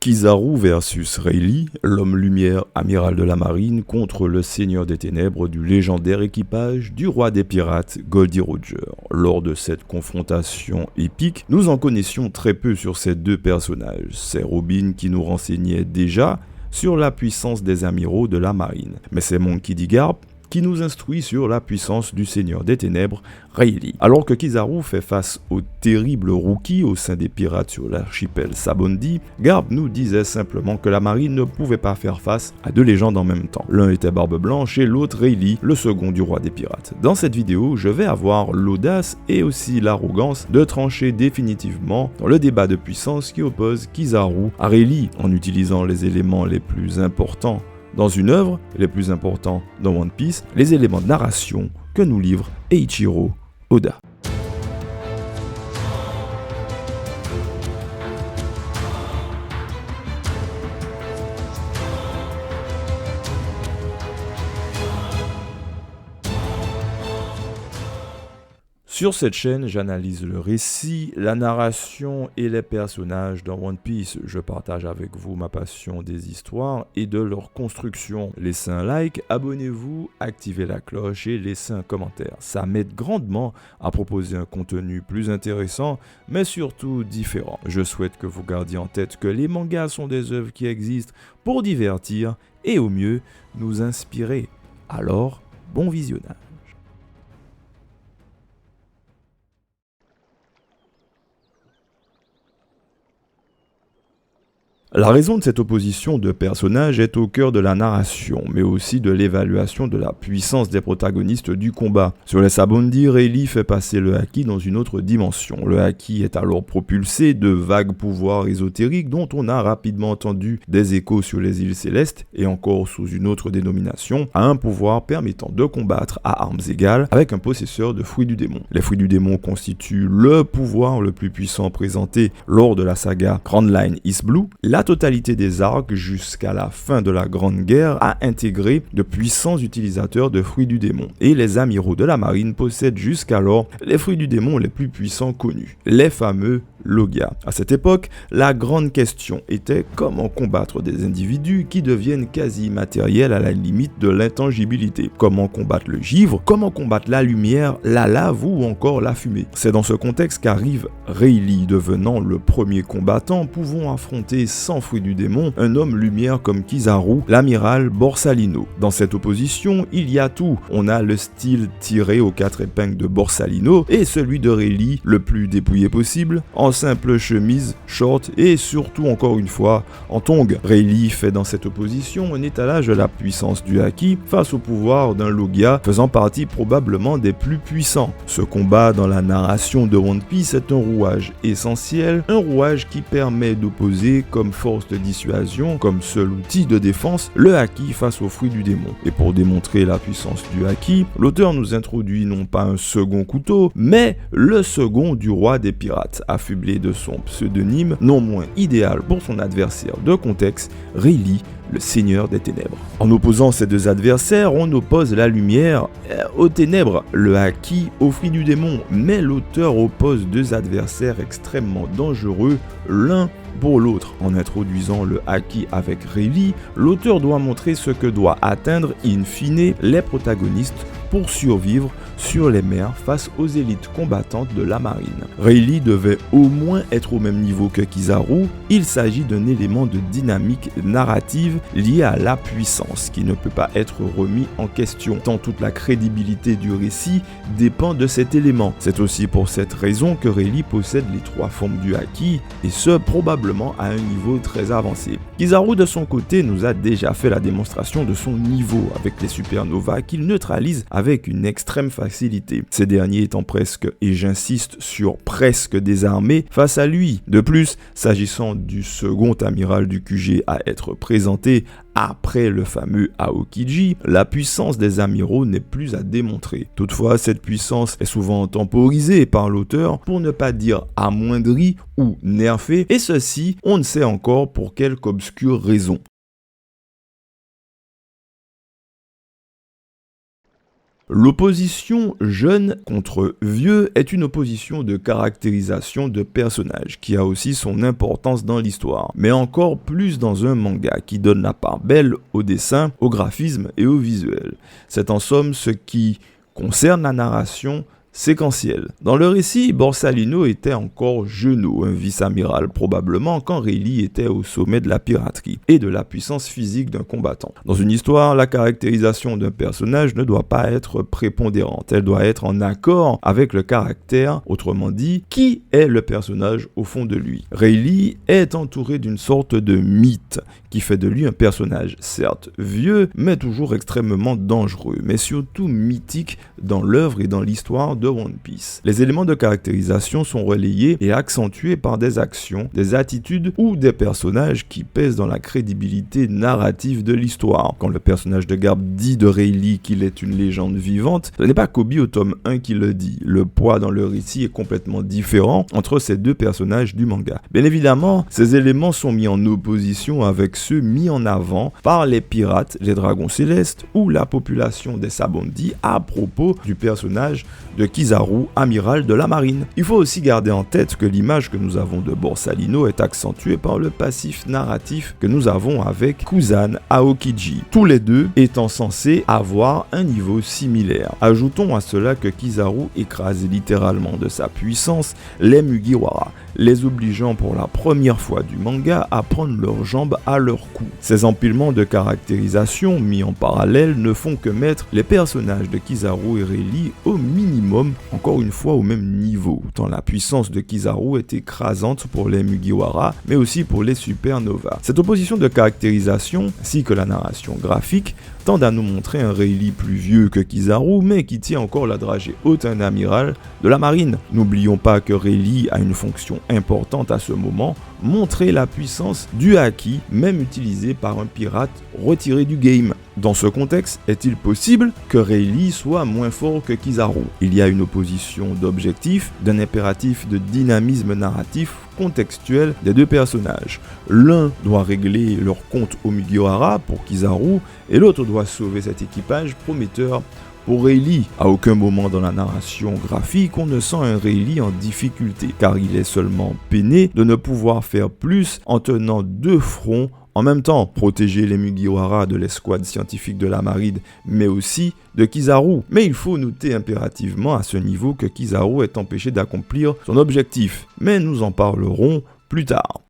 Kizaru versus Rayleigh, l'homme lumière amiral de la marine contre le seigneur des ténèbres du légendaire équipage du roi des pirates Goldie Roger. Lors de cette confrontation épique, nous en connaissions très peu sur ces deux personnages. C'est Robin qui nous renseignait déjà sur la puissance des amiraux de la marine, mais c'est Monkey D. Garp qui nous instruit sur la puissance du seigneur des ténèbres, Rayleigh. Alors que Kizaru fait face au terrible rookie au sein des pirates sur l'archipel Sabondi, Garp nous disait simplement que la marine ne pouvait pas faire face à deux légendes en même temps. L'un était Barbe Blanche et l'autre Rayleigh, le second du roi des pirates. Dans cette vidéo, je vais avoir l'audace et aussi l'arrogance de trancher définitivement dans le débat de puissance qui oppose Kizaru à Rayleigh en utilisant les éléments les plus importants dans une œuvre, les plus importants dans One Piece, les éléments de narration que nous livre Eiichiro Oda. Sur cette chaîne, j'analyse le récit, la narration et les personnages dans One Piece. Je partage avec vous ma passion des histoires et de leur construction. Laissez un like, abonnez-vous, activez la cloche et laissez un commentaire. Ça m'aide grandement à proposer un contenu plus intéressant, mais surtout différent. Je souhaite que vous gardiez en tête que les mangas sont des œuvres qui existent pour divertir et au mieux nous inspirer. Alors, bon visionnage. La raison de cette opposition de personnages est au cœur de la narration, mais aussi de l'évaluation de la puissance des protagonistes du combat. Sur les Sabondi, Rayleigh fait passer le Haki dans une autre dimension. Le Haki est alors propulsé de vagues pouvoirs ésotériques dont on a rapidement entendu des échos sur les îles célestes, et encore sous une autre dénomination, à un pouvoir permettant de combattre à armes égales avec un possesseur de fruits du démon. Les fruits du démon constituent le pouvoir le plus puissant présenté lors de la saga Grand Line East Blue. La totalité des arcs jusqu'à la fin de la Grande Guerre a intégré de puissants utilisateurs de fruits du démon et les amiraux de la marine possèdent jusqu'alors les fruits du démon les plus puissants connus, les fameux Logia. À cette époque, la grande question était comment combattre des individus qui deviennent quasi immatériels à la limite de l'intangibilité. Comment combattre le givre, comment combattre la lumière, la lave ou encore la fumée. C'est dans ce contexte qu'arrive Rayleigh, devenant le premier combattant pouvant affronter sans fruit du démon un homme lumière comme Kizaru, l'amiral Borsalino. Dans cette opposition, il y a tout. On a le style tiré aux quatre épingles de Borsalino et celui de Rayleigh, le plus dépouillé possible, en simple chemise, short et surtout encore une fois en tongs. Rayleigh fait dans cette opposition un étalage de la puissance du Haki face au pouvoir d'un Logia faisant partie probablement des plus puissants. Ce combat dans la narration de One Piece est un rouage essentiel, un rouage qui permet d'opposer comme force de dissuasion, comme seul outil de défense, le Haki face aux fruits du démon. Et pour démontrer la puissance du Haki, l'auteur nous introduit non pas un second couteau, mais le second du roi des pirates, affublé de son pseudonyme non moins idéal pour son adversaire de contexte, Rayleigh, le seigneur des ténèbres. En opposant ces deux adversaires, on oppose la lumière aux ténèbres, le Haki aux fruits du démon, mais l'auteur oppose deux adversaires extrêmement dangereux l'un pour l'autre. En introduisant le Haki avec Rayleigh, l'auteur doit montrer ce que doit atteindre in fine les protagonistes pour survivre sur les mers face aux élites combattantes de la marine. Rayleigh devait au moins être au même niveau que Kizaru. Il s'agit d'un élément de dynamique narrative lié à la puissance qui ne peut pas être remis en question, tant toute la crédibilité du récit dépend de cet élément. C'est aussi pour cette raison que Rayleigh possède les trois formes du Haki, et ce probablement à un niveau très avancé. Kizaru de son côté nous a déjà fait la démonstration de son niveau avec les supernovas qu'il neutralise avec une extrême facilité, ces derniers étant presque, et j'insiste sur presque, désarmés face à lui. De plus, s'agissant du second amiral du QG à être présenté après le fameux Aokiji, la puissance des amiraux n'est plus à démontrer. Toutefois, cette puissance est souvent temporisée par l'auteur pour ne pas dire amoindrie ou nerfée, et ceci, on ne sait encore pour quelque obscure raison. L'opposition jeune contre vieux est une opposition de caractérisation de personnage qui a aussi son importance dans l'histoire, mais encore plus dans un manga qui donne la part belle au dessin, au graphisme et au visuel. C'est en somme ce qui concerne la narration séquentielle. Dans le récit, Borsalino était encore Genot, un vice-amiral probablement, quand Rayleigh était au sommet de la piraterie et de la puissance physique d'un combattant. Dans une histoire, la caractérisation d'un personnage ne doit pas être prépondérante, elle doit être en accord avec le caractère, autrement dit, qui est le personnage au fond de lui. Rayleigh est entouré d'une sorte de mythe qui fait de lui un personnage certes vieux, mais toujours extrêmement dangereux, mais surtout mythique dans l'œuvre et dans l'histoire de One Piece. Les éléments de caractérisation sont relayés et accentués par des actions, des attitudes ou des personnages qui pèsent dans la crédibilité narrative de l'histoire. Quand le personnage de Garp dit de Rayleigh qu'il est une légende vivante, ce n'est pas Koby au tome 1 qui le dit. Le poids dans le récit est complètement différent entre ces deux personnages du manga. Bien évidemment, ces éléments sont mis en opposition avec ceux mis en avant par les pirates, les dragons célestes ou la population des Sabaody à propos du personnage de Kizaru, amiral de la marine. Il faut aussi garder en tête que l'image que nous avons de Borsalino est accentuée par le passif narratif que nous avons avec Kuzan Aokiji, tous les deux étant censés avoir un niveau similaire. Ajoutons à cela que Kizaru écrase littéralement de sa puissance les Mugiwara, les obligeant pour la première fois du manga à prendre leurs jambes à leur cou. Ces empilements de caractérisation mis en parallèle ne font que mettre les personnages de Kizaru et Rayleigh au minimum, encore une fois au même niveau, tant la puissance de Kizaru est écrasante pour les Mugiwara, mais aussi pour les Supernovas. Cette opposition de caractérisation, ainsi que la narration graphique, tendent à nous montrer un Rayleigh plus vieux que Kizaru, mais qui tient encore la dragée haute un amiral de la marine. N'oublions pas que Rayleigh a une fonction importante à ce moment, montrer la puissance du haki, même utilisé par un pirate retiré du game. Dans ce contexte, est-il possible que Rayleigh soit moins fort que Kizaru? Il y a une opposition d'objectifs, d'un impératif de dynamisme narratif contextuel des deux personnages. L'un doit régler leur compte au Mugiwara pour Kizaru et l'autre doit sauver cet équipage prometteur pour Rayleigh. À aucun moment dans la narration graphique on ne sent un Rayleigh en difficulté, car il est seulement peiné de ne pouvoir faire plus en tenant deux fronts en même temps, protéger les Mugiwara de l'escouade scientifique de la marine, mais aussi de Kizaru. Mais il faut noter impérativement à ce niveau que Kizaru est empêché d'accomplir son objectif, mais nous en parlerons plus tard.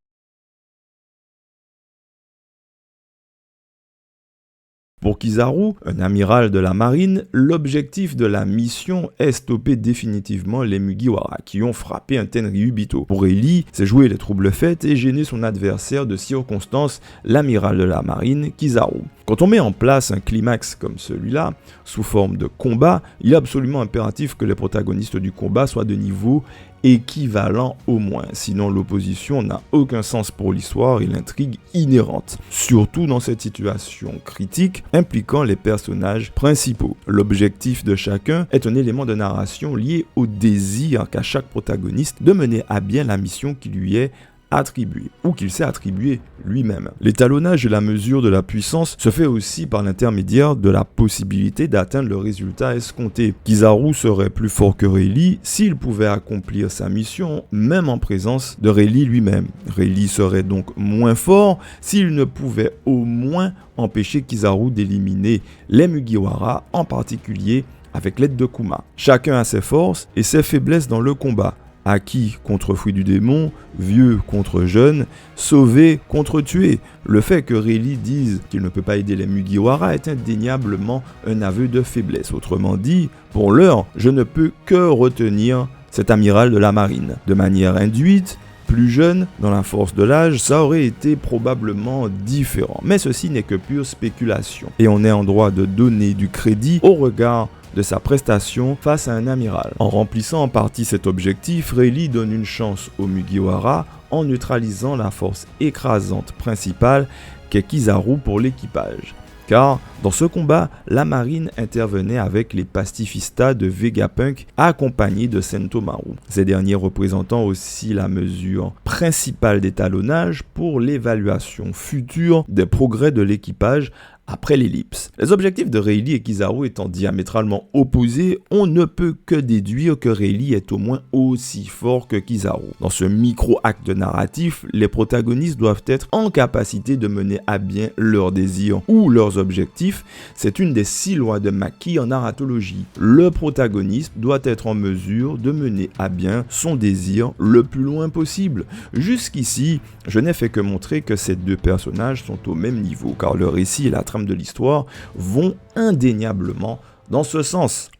Pour Kizaru, un amiral de la marine, l'objectif de la mission est stopper définitivement les Mugiwara qui ont frappé un Tenryubito. Pour Rayleigh, c'est jouer les troubles faits et gêner son adversaire de circonstance, l'amiral de la marine, Kizaru. Quand on met en place un climax comme celui-là, sous forme de combat, il est absolument impératif que les protagonistes du combat soient de niveau équivalent au moins, sinon l'opposition n'a aucun sens pour l'histoire et l'intrigue inhérente, surtout dans cette situation critique impliquant les personnages principaux. L'objectif de chacun est un élément de narration lié au désir qu'a chaque protagoniste de mener à bien la mission qui lui est attribué ou qu'il s'est attribué lui-même. L'étalonnage et la mesure de la puissance se fait aussi par l'intermédiaire de la possibilité d'atteindre le résultat escompté. Kizaru serait plus fort que Rayleigh s'il pouvait accomplir sa mission même en présence de Rayleigh lui-même. Rayleigh serait donc moins fort s'il ne pouvait au moins empêcher Kizaru d'éliminer les Mugiwara, en particulier avec l'aide de Kuma. Chacun a ses forces et ses faiblesses dans le combat. Acquis contre fruit du démon, vieux contre jeune, sauvé contre tué. Le fait que Rayleigh dise qu'il ne peut pas aider les Mugiwara est indéniablement un aveu de faiblesse. Autrement dit, pour l'heure, je ne peux que retenir cet amiral de la marine. De manière induite, plus jeune, dans la force de l'âge, ça aurait été probablement différent. Mais ceci n'est que pure spéculation. Et on est en droit de donner du crédit au regard de sa prestation face à un amiral. En remplissant en partie cet objectif, Rayleigh donne une chance aux Mugiwara en neutralisant la force écrasante principale qu'est Kizaru pour l'équipage. Car dans ce combat, la marine intervenait avec les pacifistas de Vegapunk accompagnés de Sentomaru. Ces derniers représentant aussi la mesure principale d'étalonnage pour l'évaluation future des progrès de l'équipage après l'ellipse. Les objectifs de Rayleigh et Kizaru étant diamétralement opposés, on ne peut que déduire que Rayleigh est au moins aussi fort que Kizaru. Dans ce micro-acte narratif, les protagonistes doivent être en capacité de mener à bien leurs désirs ou leurs objectifs. C'est une des 6 lois de Maki en narratologie. Le protagoniste doit être en mesure de mener à bien son désir le plus loin possible. Jusqu'ici, je n'ai fait que montrer que ces deux personnages sont au même niveau, car le récit et la trame de l'histoire vont indéniablement dans ce sens.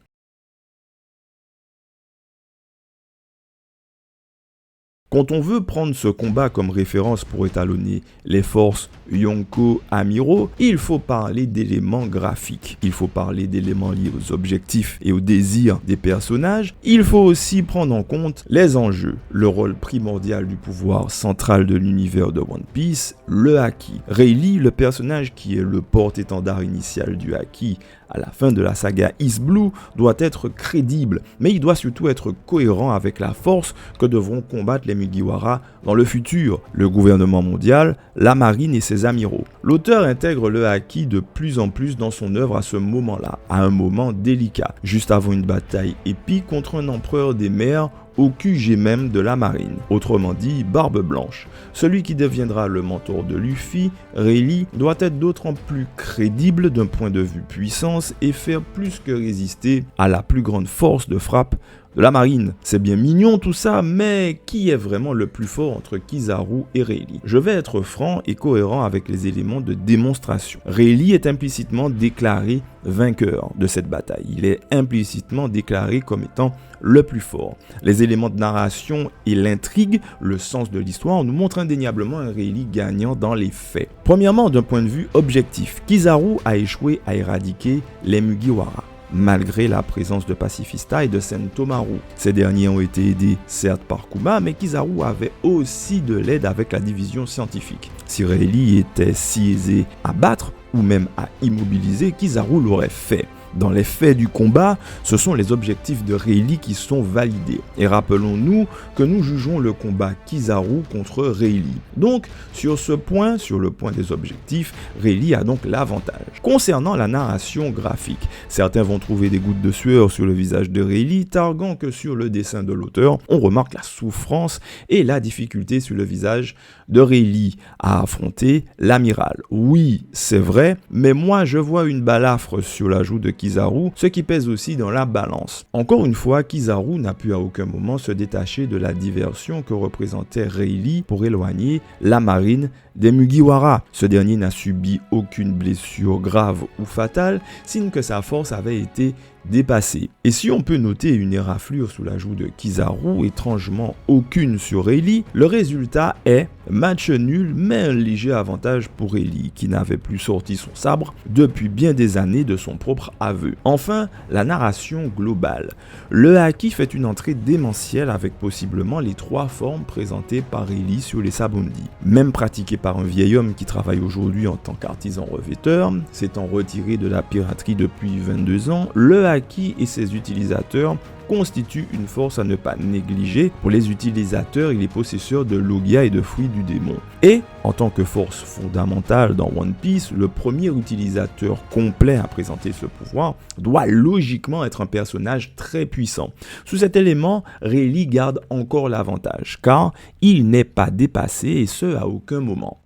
Quand on veut prendre ce combat comme référence pour étalonner les forces Yonko Amuro, il faut parler d'éléments graphiques, il faut parler d'éléments liés aux objectifs et aux désirs des personnages, il faut aussi prendre en compte les enjeux, le rôle primordial du pouvoir central de l'univers de One Piece, le Haki. Rayleigh, le personnage qui est le porte-étendard initial du Haki à la fin de la saga East Blue, doit être crédible, mais il doit surtout être cohérent avec la force que devront combattre les Mugiwara dans le futur, le gouvernement mondial, la marine et ses amiraux. L'auteur intègre le Haki de plus en plus dans son œuvre à ce moment-là, à un moment délicat, juste avant une bataille épique contre un empereur des mers au QG même de la marine, autrement dit Barbe Blanche. Celui qui deviendra le mentor de Luffy, Rayleigh, doit être d'autant plus crédible d'un point de vue puissance et faire plus que résister à la plus grande force de frappe de la marine. C'est bien mignon tout ça, mais qui est vraiment le plus fort entre Kizaru et Rayleigh? Je vais être franc et cohérent avec les éléments de démonstration. Rayleigh est implicitement déclaré vainqueur de cette bataille. Il est implicitement déclaré comme étant le plus fort. Les éléments de narration et l'intrigue, le sens de l'histoire, nous montrent indéniablement un Rayleigh gagnant dans les faits. Premièrement, d'un point de vue objectif, Kizaru a échoué à éradiquer les Mugiwara, malgré la présence de Pacifista et de Sentomaru. Ces derniers ont été aidés certes par Kuma, mais Kizaru avait aussi de l'aide avec la division scientifique. Si Rayleigh était si aisé à battre ou même à immobiliser, Kizaru l'aurait fait. Dans les faits du combat, ce sont les objectifs de Rayleigh qui sont validés. Et rappelons-nous que nous jugeons le combat Kizaru contre Rayleigh. Donc, sur ce point, sur le point des objectifs, Rayleigh a donc l'avantage. Concernant la narration graphique, certains vont trouver des gouttes de sueur sur le visage de Rayleigh, targuant que sur le dessin de l'auteur, on remarque la souffrance et la difficulté sur le visage de Rayleigh à affronter l'amiral. Oui, c'est vrai, mais moi je vois une balafre sur la joue de Kizaru, ce qui pèse aussi dans la balance. Encore une fois, Kizaru n'a pu à aucun moment se détacher de la diversion que représentait Rayleigh pour éloigner la marine des Mugiwara. Ce dernier n'a subi aucune blessure grave ou fatale, signe que sa force avait été dépassée. Et si on peut noter une éraflure sous la joue de Kizaru, étrangement aucune sur Rayleigh, le résultat est match nul mais un léger avantage pour Rayleigh qui n'avait plus sorti son sabre depuis bien des années de son propre aveu. Enfin, la narration globale. Le Haki fait une entrée démentielle avec possiblement les 3 formes présentées par Rayleigh sur les Sabondi. Même pratiqué par un vieil homme qui travaille aujourd'hui en tant qu'artisan revêteur, s'étant retiré de la piraterie depuis 22 ans, le Haki et ses utilisateurs constituent une force à ne pas négliger pour les utilisateurs et les possesseurs de Logia et de fruits du démon. Et, en tant que force fondamentale dans One Piece, le premier utilisateur complet à présenter ce pouvoir doit logiquement être un personnage très puissant. Sous cet élément, Rayleigh garde encore l'avantage, car il n'est pas dépassé et ce à aucun moment.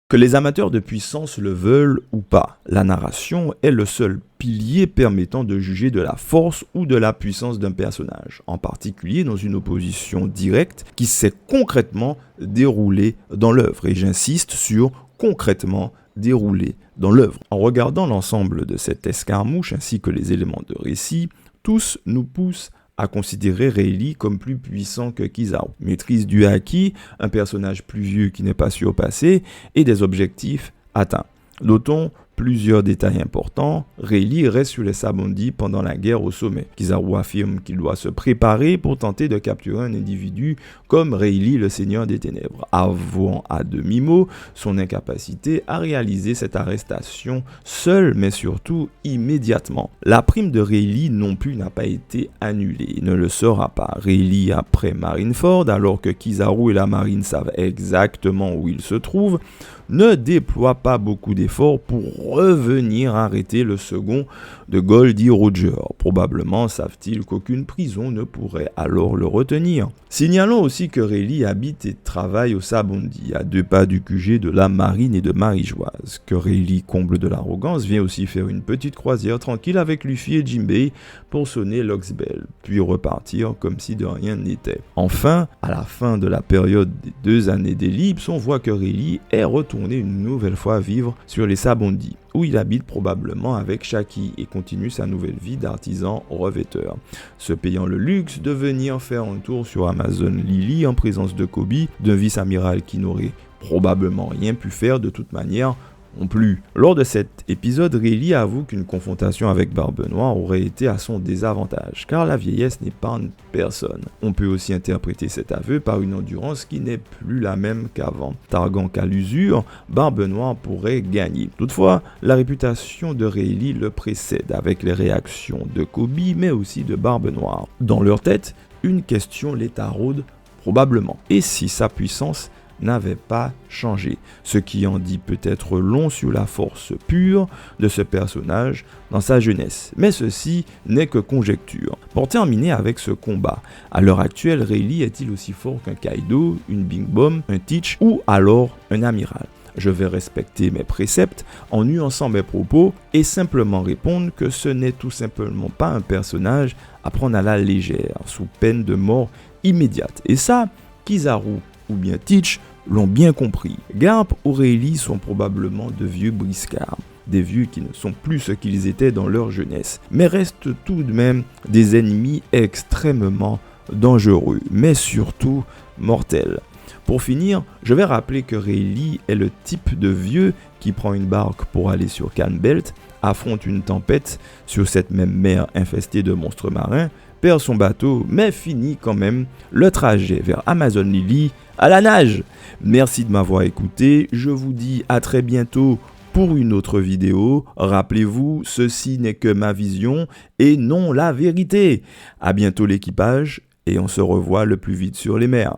Que les amateurs de puissance le veulent ou pas, la narration est le seul pilier permettant de juger de la force ou de la puissance d'un personnage, en particulier dans une opposition directe qui s'est concrètement déroulée dans l'œuvre. Et j'insiste sur concrètement déroulée dans l'œuvre. En regardant l'ensemble de cette escarmouche ainsi que les éléments de récit, tous nous poussent à considérer Rayleigh comme plus puissant que Kizaru. Maîtrise du Haki, un personnage plus vieux qui n'est pas surpassé et des objectifs atteints. Notons Plusieurs détails importants. Rayleigh reste sur les Sabaody pendant la guerre au sommet. Kizaru affirme qu'il doit se préparer pour tenter de capturer un individu comme Rayleigh, le Seigneur des Ténèbres, avouant à demi-mot son incapacité à réaliser cette arrestation seul, mais surtout immédiatement. La prime de Rayleigh non plus n'a pas été annulée, ne le sera pas. Rayleigh après Marineford, alors que Kizaru et la marine savent exactement où il se trouve, ne déploie pas beaucoup d'efforts pour revenir arrêter le second de Goldie Roger. Probablement savent-ils qu'aucune prison ne pourrait alors le retenir. Signalons aussi que Rayleigh habite et travaille au Sabaody, à 2 pas du QG de la marine et de Marie-Joise. Que Rayleigh, comble de l'arrogance, vient aussi faire une petite croisière tranquille avec Luffy et Jinbei pour sonner l'Oxbell, puis repartir comme si de rien n'était. Enfin, à la fin de la période des 2 années d'ellipse, on voit que Rayleigh est retourné une nouvelle fois vivre sur les Sabaody, où il habite probablement avec Shaki et continue sa nouvelle vie d'artisan revêteur, se payant le luxe de venir faire un tour sur Amazon Lily en présence de Kobe, d'un vice-amiral qui n'aurait probablement rien pu faire de toute manière non plus. Lors de cet épisode, Rayleigh avoue qu'une confrontation avec Barbe Noire aurait été à son désavantage, car la vieillesse n'épargne personne. On peut aussi interpréter cet aveu par une endurance qui n'est plus la même qu'avant. Targuant qu'à l'usure, Barbe Noire pourrait gagner. Toutefois, la réputation de Rayleigh le précède avec les réactions de Kobe, mais aussi de Barbe Noire. Dans leur tête, une question les taraude probablement. Et si sa puissance n'avait pas changé, ce qui en dit peut-être long sur la force pure de ce personnage dans sa jeunesse. Mais ceci n'est que conjecture. Pour terminer avec ce combat, à l'heure actuelle, Rayleigh est-il aussi fort qu'un Kaido, une Big Mom, un Teach ou alors un amiral? Je vais respecter mes préceptes en nuançant mes propos et simplement répondre que ce n'est tout simplement pas un personnage à prendre à la légère, sous peine de mort immédiate. Et ça, Kizaru ou bien Teach l'ont bien compris. Garp ou Rayleigh sont probablement de vieux briscards, des vieux qui ne sont plus ce qu'ils étaient dans leur jeunesse, mais restent tout de même des ennemis extrêmement dangereux, mais surtout mortels. Pour finir, je vais rappeler que Rayleigh est le type de vieux qui prend une barque pour aller sur Canbelt, affronte une tempête sur cette même mer infestée de monstres marins, perd son bateau, mais finit quand même le trajet vers Amazon Lily à la nage. Merci de m'avoir écouté, je vous dis à très bientôt pour une autre vidéo. Rappelez-vous, ceci n'est que ma vision et non la vérité. À bientôt l'équipage et on se revoit le plus vite sur les mers.